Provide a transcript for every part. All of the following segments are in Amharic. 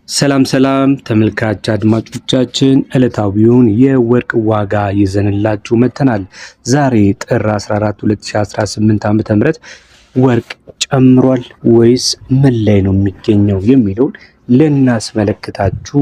ሰላም ተመልካች አድማጮቻችን ዕለታዊውን የወርቅ ዋጋ ይዘንላችሁ መጥተናል። ዛሬ ጥር 14 2018 ዓ.ም ወርቅ ጨምሯል ወይስ ምን ላይ ነው የሚገኘው የሚለውን ልናስመለክታችሁ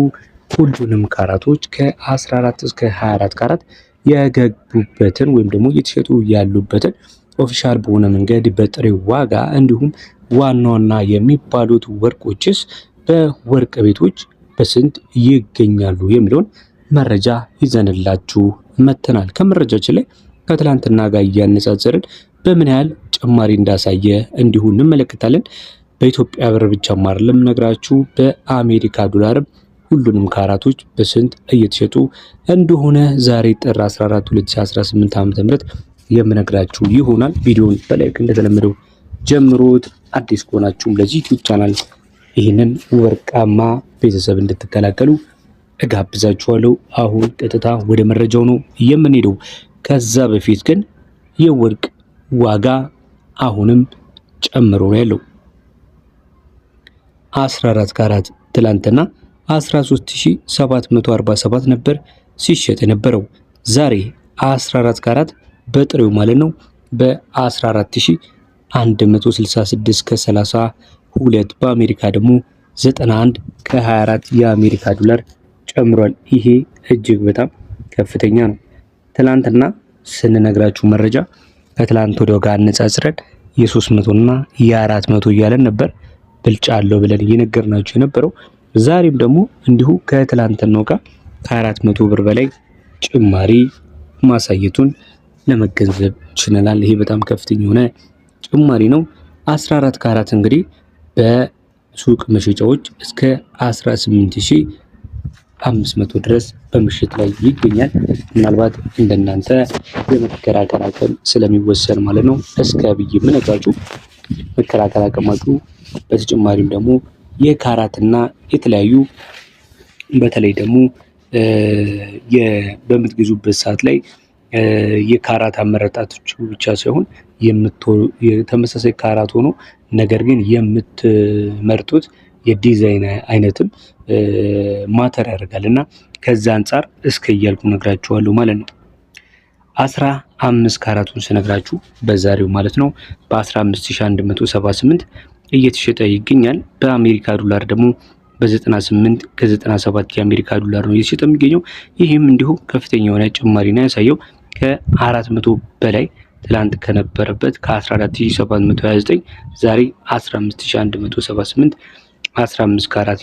ሁሉንም ካራቶች ከ14 እስከ 24 ካራት የገቡበትን ወይም ደግሞ እየተሸጡ ያሉበትን ኦፊሻል በሆነ መንገድ በጥሬ ዋጋ እንዲሁም ዋና የሚባሉት ወርቆችስ በወርቅ ቤቶች በስንት ይገኛሉ የሚለውን መረጃ ይዘንላችሁ መጥተናል። ከመረጃችን ላይ ከትላንትና ጋር እያነጻጸርን በምን ያህል ጭማሪ እንዳሳየ እንዲሁ እንመለከታለን። በኢትዮጵያ ብር ብቻ አይደለም ነግራችሁ በአሜሪካ ዶላርም ሁሉንም ካራቶች በስንት እየተሸጡ እንደሆነ ዛሬ ጥር 14 2018 ዓ.ም የምነግራችሁ ይሆናል። ቪዲዮውን በላይክ እንደተለመደው ጀምሩት። አዲስ ከሆናችሁም ለዚህ ዩቲዩብ ቻናል ይህንን ወርቃማ ቤተሰብ እንድትቀላቀሉ እጋብዛችኋለሁ። አሁን ቀጥታ ወደ መረጃው ነው የምንሄደው። ከዛ በፊት ግን የወርቅ ዋጋ አሁንም ጨምሮ ነው ያለው። 14 ካራት ትላንትና 13747 ነበር ሲሸጥ የነበረው። ዛሬ 14 ካራት በጥሬው ማለት ነው በ14166 ከ32 በአሜሪካ ደግሞ 91 ከ24 የአሜሪካ ዶላር ጨምሯል። ይሄ እጅግ በጣም ከፍተኛ ነው። ትላንትና ስንነግራችሁ መረጃ ከትላንት ወዲያው ጋር አነጻጽረን የ300 እና የ400 እያለን ነበር ብልጫ አለው ብለን እየነገርናችሁ የነበረው። ዛሬም ደግሞ እንዲሁ ከትላንትናው ጋር ከ400 ብር በላይ ጭማሪ ማሳየቱን ለመገንዘብ ችለናል። ይሄ በጣም ከፍተኛ የሆነ ጭማሪ ነው። 14 ካራት እንግዲህ በሱቅ መሸጫዎች እስከ 18500 ድረስ በምሽት ላይ ይገኛል። ምናልባት እንደናንተ የመከራከር አቅም ስለሚወሰን ማለት ነው እስከ ብዬ ምነግራችሁ መከራከር አቅማችሁ። በተጨማሪም ደግሞ የካራትና የተለያዩ በተለይ ደግሞ በምትገዙበት ሰዓት ላይ የካራት አመራጣቶች ብቻ ሳይሆን ተመሳሳይ ካራት ሆኖ ነገር ግን የምትመርጡት የዲዛይን አይነትም ማተር ያደርጋልና ከዛ አንፃር እስከ እያልኩ ነግራችኋለሁ ማለት ነው። 15 ካራቱን ስነግራችሁ በዛሬው ማለት ነው በ15178 እየተሸጠ ይገኛል። በአሜሪካ ዶላር ደግሞ በ98 ከ97 የአሜሪካ ዶላር ነው እየተሸጠ የሚገኘው። ይህም እንዲሁ ከፍተኛ የሆነ ጭማሪ ነው ያሳየው። ከ400 በላይ ትላንት ከነበረበት ከ14729 ዛሬ 15178 15 ካራት